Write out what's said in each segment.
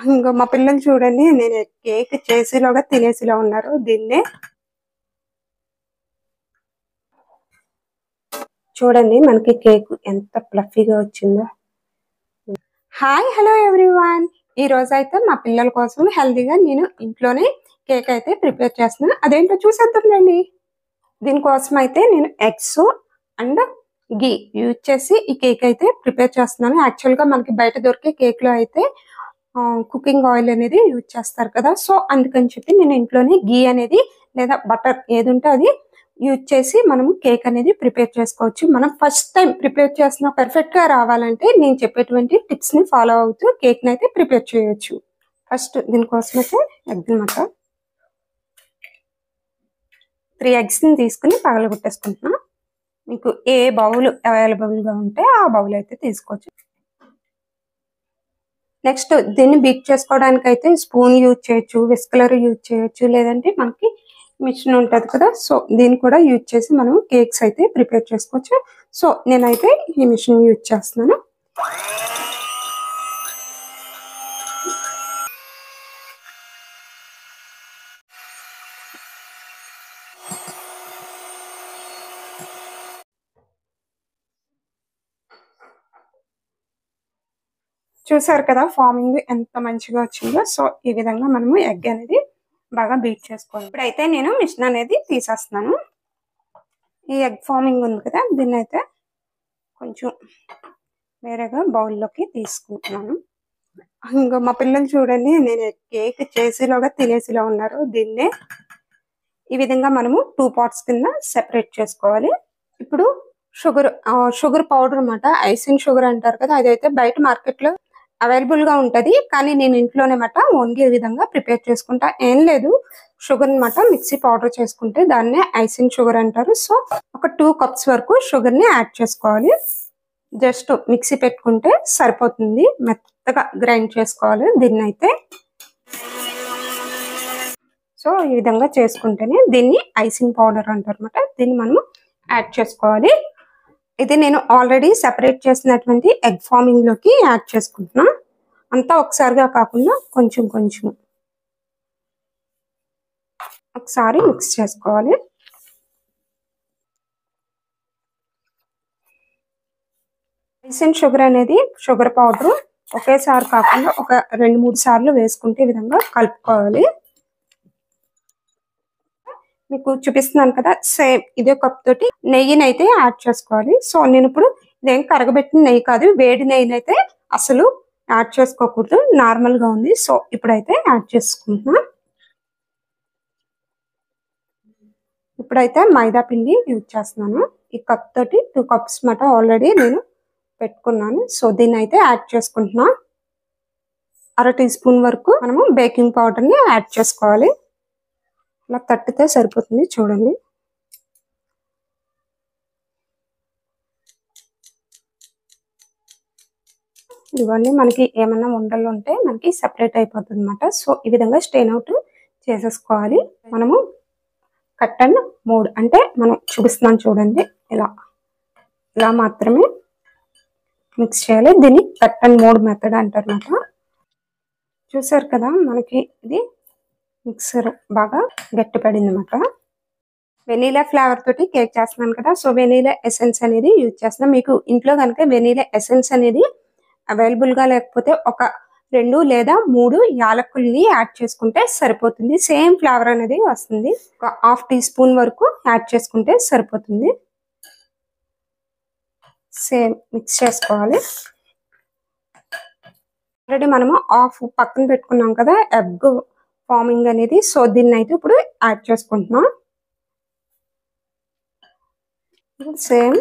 ఇంకో మా పిల్లలు చూడండి, నేను కేక్ చేసేలోగా తినేసిలా ఉన్నారు. దీన్నే చూడండి, మనకి కేక్ ఎంత ఫ్లఫీగా వచ్చిందో. Hi, hello everyone. ఈ రోజు అయితే మా పిల్లల కోసం హెల్తీగా నేను ఇంట్లోనే కేక్ అయితే ప్రిపేర్ చేస్తున్నాను. అదేంటో చూసేద్దాంలేండి. దీనికోసం అయితే నేను ఎగ్స్ అండ్ గీ యూజ్ చేసి ఈ కేక్ అయితే ప్రిపేర్ చేస్తున్నాను. యాక్చువల్గా మనకి బయట దొరికే కేక్లో అయితే కుకింగ్ ఆయిల్ అనేది యూజ్ చేస్తారు కదా. సో అందుకని చెప్పి నేను ఇంట్లోనే గీ అనేది లేదా బటర్ ఏది ఉంటే అది యూజ్ చేసి మనం కేక్ అనేది ప్రిపేర్ చేసుకోవచ్చు. మనం ఫస్ట్ టైం ప్రిపేర్ చేసిన పర్ఫెక్ట్గా రావాలంటే నేను చెప్పేటువంటి టిప్స్ని ఫాలో అవుతూ కేక్ని అయితే ప్రిపేర్ చేయొచ్చు. ఫస్ట్ దీనికోసం అయితే ఎగ్ అనమాట, 3 ఎగ్స్ని తీసుకుని పగలగొట్టేసుకుంటున్నా. మీకు ఏ బౌల్ అవైలబుల్గా ఉంటే ఆ బౌల్ అయితే తీసుకోవచ్చు. నెక్స్ట్ దీన్ని బీట్ చేసుకోవడానికి అయితే స్పూన్ యూజ్ చేయొచ్చు, విస్కలర్ యూజ్ చేయొచ్చు, లేదంటే మనకి మిషన్ ఉంటుంది కదా, సో దీన్ని కూడా యూజ్ చేసి మనం కేక్స్ అయితే ప్రిపేర్ చేసుకోవచ్చు. సో నేనైతే ఈ మిషన్ యూజ్ చేస్తున్నాను. చూసారు కదా ఫార్మింగ్ ఎంత మంచిగా వచ్చిందో. సో ఈ విధంగా మనము ఎగ్ అనేది బాగా బీట్ చేసుకోవాలి. ఇప్పుడైతే నేను మిషన్ అనేది తీసేస్తున్నాను. ఈ ఎగ్ ఫార్మింగ్ ఉంది కదా, దీన్ని అయితే కొంచెం వేరేగా బౌల్లోకి తీసుకుంటున్నాను. ఇంకా మా పిల్లలు చూడండి, నేను కేక్ చేసేలోగా తినేసిలా ఉన్నారు. దీన్నే ఈ విధంగా మనము 2 పార్ట్స్ కింద సెపరేట్ చేసుకోవాలి. ఇప్పుడు షుగర్ పౌడర్ అనమాట, ఐసింగ్ షుగర్ అంటారు కదా, అదైతే బయట మార్కెట్లో అవైలబుల్గా ఉంటుంది. కానీ నేను ఇంట్లోనే మాట ఓన్గా ఈ విధంగా ప్రిపేర్ చేసుకుంటా. ఏం లేదు, షుగర్ అనమాట మిక్సీ పౌడర్ చేసుకుంటే దాన్నే ఐసింగ్ షుగర్ అంటారు. సో ఒక 2 కప్స్ వరకు షుగర్ని యాడ్ చేసుకోవాలి. జస్ట్ మిక్సీ పెట్టుకుంటే సరిపోతుంది, మెత్తగా గ్రైండ్ చేసుకోవాలి దీన్ని అయితే. సో ఈ విధంగా చేసుకుంటేనే దీన్ని ఐసింగ్ పౌడర్ అంటారు అనమాట. దీన్ని మనం యాడ్ చేసుకోవాలి. ఇది నేను ఆల్రెడీ సెపరేట్ చేసినటువంటి ఎగ్ ఫార్మింగ్ లోకి యాడ్ చేసుకుంటున్నా. అంతా ఒకసారిగా కాకుండా కొంచెం కొంచెం ఒకసారి మిక్స్ చేసుకోవాలి. ఐసింగ్ షుగర్ అనేది షుగర్ పౌడర్ ఒకేసారి కాకుండా ఒక 2-3 సార్లు వేసుకుంటే ఈ విధంగా కలుపుకోవాలి. మీకు చూపిస్తున్నాను కదా, సేమ్ ఇదే కప్ తోటి నెయ్యిని అయితే యాడ్ చేసుకోవాలి. సో నేను ఇప్పుడు ఇదేం కరగబెట్టిన నెయ్యి కాదు, వేడి నెయ్యిని అయితే అసలు యాడ్ చేసుకోకూడదు, నార్మల్గా ఉంది. సో ఇప్పుడైతే యాడ్ చేసుకుంటున్నా. ఇప్పుడైతే మైదా పిండి యూజ్ చేస్తున్నాను. ఈ కప్ తోటి 2 కప్స్ మాట ఆల్రెడీ నేను పెట్టుకున్నాను. సో దీన్ని అయితే యాడ్ చేసుకుంటున్నా. 1/2 టీ స్పూన్ వరకు మనము బేకింగ్ పౌడర్ని యాడ్ చేసుకోవాలి. ఇలా తట్టితే సరిపోతుంది. చూడండి, ఇవన్నీ మనకి ఏమన్నా ఉండలు ఉంటే మనకి సెపరేట్ అయిపోతుంది అనమాట. సో ఈ విధంగా స్ట్రెయిన్ అవుట్ చేసేసుకోవాలి. మనము కట్ అండ్ మోడ్ అంటే మనం చూపిస్తున్నాను చూడండి, ఇలా మాత్రమే మిక్స్ చేయాలి. దీన్ని కట్ అండ్ మోడ్ మెథడ్ అంటారు అన్నమాట. చూసారు కదా, మనకి ఇది మిక్సర్ బాగా గట్టిపడింది అనమాట. వెనీలా ఫ్లేవర్ తోటి కేక్ చేస్తున్నాను కదా, సో వెనీలా ఎసెన్స్ అనేది యూజ్ చేస్తున్నాను. మీకు ఇంట్లో కనుక వెనీలా ఎసెన్స్ అనేది అవైలబుల్గా లేకపోతే ఒక 2 లేదా 3 యాలకుల్ని యాడ్ చేసుకుంటే సరిపోతుంది. సేమ్ ఫ్లేవర్ అనేది వస్తుంది. ఒక 1/2 టీ స్పూన్ వరకు యాడ్ చేసుకుంటే సరిపోతుంది. సేమ్ మిక్స్ చేసుకోవాలి. ఆల్రెడీ మనము పక్కన పెట్టుకున్నాం కదా ఎగ్ ఫార్మింగ్ అనేది. సో దీన్ని అయితే ఇప్పుడు యాడ్ చేసుకుంటున్నాం. సేమ్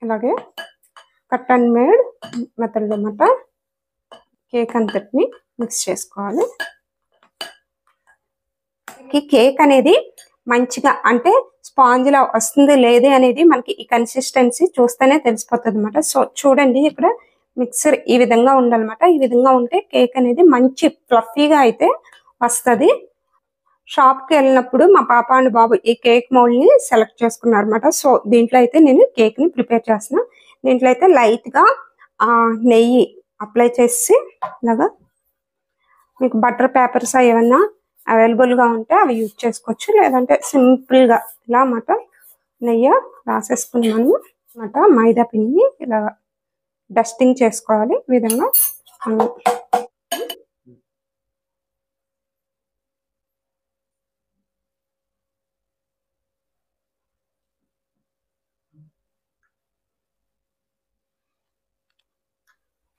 ఇలాగే కట్ అండ్ మేడ్ మెథడ్ అన్నమాట. కేక్ అంతటిని మిక్స్ చేసుకోవాలి. కేక్ అనేది మంచిగా అంటే స్పాంజ్లా వస్తుంది లేదే అనేది మనకి ఈ కన్సిస్టెన్సీ చూస్తేనే తెలిసిపోతుంది అనమాట. సో చూడండి, ఇక్కడ మిక్సర్ ఈ విధంగా ఉండాలన్నమాట. ఈ విధంగా ఉంటే కేక్ అనేది మంచి ఫ్లఫీగా అయితే వస్తుంది. షాప్కి వెళ్ళినప్పుడు మా పాప అండ్ బాబు ఈ కేక్ మౌల్డ్ని సెలెక్ట్ చేసుకున్నారు అనమాట. సో దీంట్లో అయితే నేను కేక్ని ప్రిపేర్ చేస్తున్నాను. దీంట్లో అయితే లైట్గా నెయ్యి అప్లై చేసి ఇలాగా మీకు బటర్ పేపర్స్ ఏమన్నా అవైలబుల్గా ఉంటే అవి యూజ్ చేసుకోవచ్చు. లేదంటే సింపుల్గా ఇలా అన్నమాట నెయ్యి రాసేసుకుని మనము అన్నమాట మైదా పిండిని ఇలా డస్టింగ్ చేసుకోవాలి. ఈ విధంగా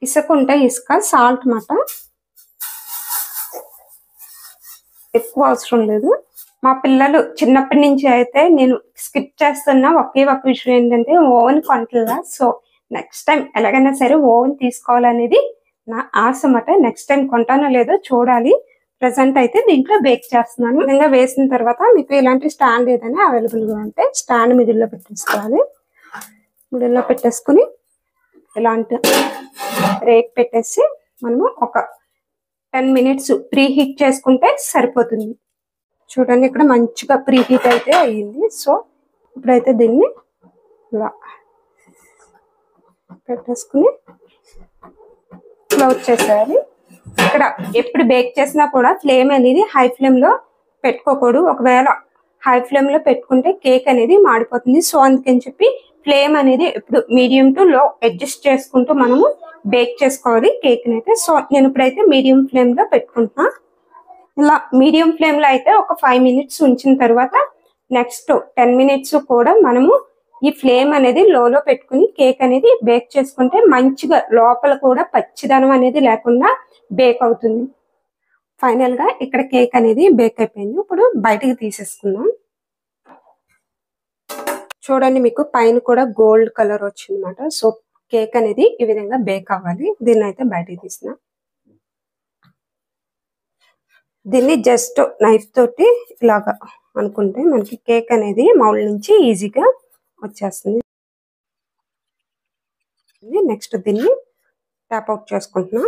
ఇసుక ఉంటే ఇసుక, సాల్ట్ మాట ఎక్కువ అవసరం లేదు. మా పిల్లలు చిన్నప్పటి నుంచి అయితే నేను స్కిప్ చేస్తున్న ఒకే ఒక విషయం ఏంటంటే ఓవెన్ కొంటలా. సో నెక్స్ట్ టైం ఎలాగైనా సరే ఓవెన్ తీసుకోవాలనేది నా ఆశ మాట. నెక్స్ట్ టైం కొంటానో లేదో చూడాలి. ప్రజెంట్ అయితే దీంట్లో బేక్ చేస్తున్నాను. విధంగా వేసిన తర్వాత మీకు ఇలాంటి స్టాండ్ ఏదైనా అవైలబుల్గా ఉంటే స్టాండ్ మిడిల్లో పెట్టేసుకోవాలి. మిడిల్లో పెట్టేసుకుని ఇలాంటి రేక్ పెట్టేసి మనము ఒక 10 minutes ప్రీ హీట్ చేసుకుంటే సరిపోతుంది. చూడండి ఇక్కడ మంచిగా ప్రీ హీట్ అయితే అయ్యింది. సో ఇప్పుడైతే దీన్ని ఇలా పెట్టేసుకుని క్లోజ్ చేసేయాలి. ఇక్కడ ఎప్పుడు బేక్ చేసినా కూడా ఫ్లేమ్ అనేది హై ఫ్లేమ్లో పెట్టుకోకూడదు. ఒకవేళ హై ఫ్లేమ్లో పెట్టుకుంటే కేక్ అనేది మాడిపోతుంది. సో అందుకని చెప్పి ఫ్లేమ్ అనేది ఇప్పుడు మీడియం టు లో అడ్జస్ట్ చేసుకుంటూ మనము బేక్ చేసుకోవాలి కేక్ని అయితే. సో నేను ఇప్పుడైతే మీడియం ఫ్లేమ్లో పెట్టుకుంటున్నా. ఇలా మీడియం ఫ్లేమ్లో అయితే ఒక 5 minutes ఉంచిన తర్వాత నెక్స్ట్ 10 minutes కూడా మనము ఈ ఫ్లేమ్ అనేది లోలో పెట్టుకుని కేక్ అనేది బేక్ చేసుకుంటే మంచిగా లోపల కూడా పచ్చిదనం అనేది లేకుండా బేక్ అవుతుంది. ఫైనల్ గా ఇక్కడ కేక్ అనేది బేక్ అయిపోయింది. ఇప్పుడు బయటికి తీసేసుకుందాం. చూడండి మీకు పైన కూడా గోల్డ్ కలర్ వచ్చింది అనమాట. సో కేక్ అనేది ఈ విధంగా బేక్ అవ్వాలి. దీన్ని అయితే బయటికి తీసిన దీన్ని జస్ట్ నైఫ్ తోటి ఇలాగా అనుకుంటే మనకి కేక్ అనేది మౌల్డ్ నుంచి ఈజీగా వచ్చేస్తుంది. నెక్స్ట్ దీన్ని ట్యాప్ అవుట్ చేసుకుంటున్నా.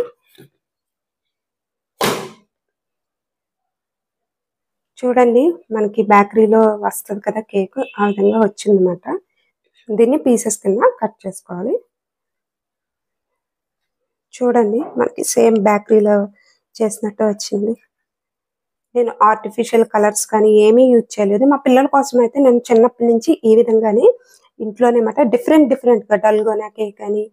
చూడండి మనకి బేకరీలో వస్తుంది కదా కేక్, ఆ విధంగా వచ్చింది అనమాట. దీన్ని పీసెస్ కింద కట్ చేసుకోవాలి. చూడండి మనకి సేమ్ బేకరీలో చేసినట్టు వచ్చింది. నేను ఆర్టిఫిషియల్ కలర్స్ కానీ ఏమీ యూజ్ చేయలేదు. మా పిల్లల కోసం అయితే నేను చిన్నప్పటి నుంచి ఈ విధంగానే ఇంట్లోనే మాట డిఫరెంట్గా డల్గోనా కేక్ అని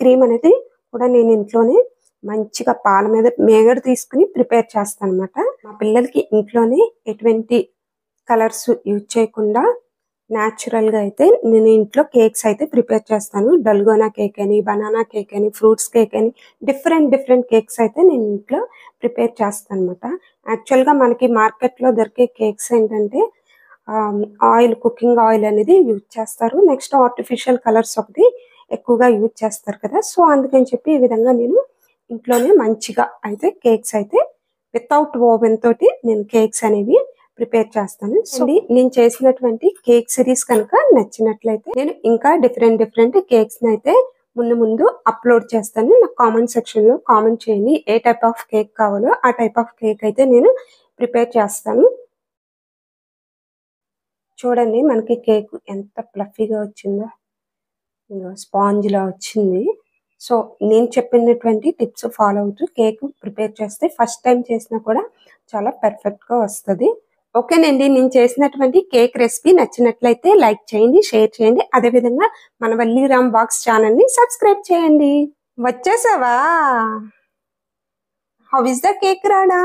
క్రీమ్ అనేది కూడా నేను ఇంట్లోనే మంచిగా పాల మీద మేగడ తీసుకుని ప్రిపేర్ చేస్తాను అనమాట. మా పిల్లలకి ఇంట్లోనే ఎటువంటి కలర్స్ యూజ్ చేయకుండా న్యాచురల్గా అయితే నేను ఇంట్లో కేక్స్ అయితే ప్రిపేర్ చేస్తాను. డల్గోనా కేక్ అని, బనానా కేక్ అని, ఫ్రూట్స్ కేక్ అని డిఫరెంట్ కేక్స్ అయితే నేను ఇంట్లో ప్రిపేర్ చేస్తాను అనమాట. యాక్చువల్గా మనకి మార్కెట్లో దొరికే కేక్స్ ఏంటంటే కుకింగ్ ఆయిల్ అనేది యూజ్ చేస్తారు. నెక్స్ట్ ఆర్టిఫిషియల్ కలర్స్ ఒకటి ఎక్కువగా యూజ్ చేస్తారు కదా. సో అందుకని చెప్పి ఈ విధంగా నేను ఇంట్లోనే మంచిగా అయితే కేక్స్ అయితే వితౌట్ ఓవెన్ తోటి నేను కేక్స్ అనేవి ప్రిపేర్ చేస్తాను. సో నేను చేసినటువంటి కేక్ సిరీస్ కనుక నచ్చినట్లయితే నేను ఇంకా డిఫరెంట్ కేక్స్ అయితే ముందు అప్లోడ్ చేస్తాను. నాకు కామెంట్ సెక్షన్ లో కామెంట్ చేయండి. ఏ టైప్ ఆఫ్ కేక్ కావాలో ఆ టైప్ ఆఫ్ కేక్ అయితే నేను ప్రిపేర్ చేస్తాను. చూడండి మనకి కేక్ ఎంత ఫ్లఫీగా వచ్చిందో, స్పాంజ్ లా వచ్చింది. సో నేను చెప్పినటువంటి టిప్స్ ఫాలో అవుతూ కేక్ ప్రిపేర్ చేస్తే ఫస్ట్ టైం చేసినా కూడా చాలా పర్ఫెక్ట్గా వస్తుంది. ఓకేనండి, నేను చేసినటువంటి కేక్ రెసిపీ నచ్చినట్లయితే లైక్ చేయండి, షేర్ చేయండి. అదేవిధంగా మన వల్లి రామ్ బాక్స్ ఛానల్ని సబ్స్క్రైబ్ చేయండి. వచ్చేసావా? How is the cake Rada?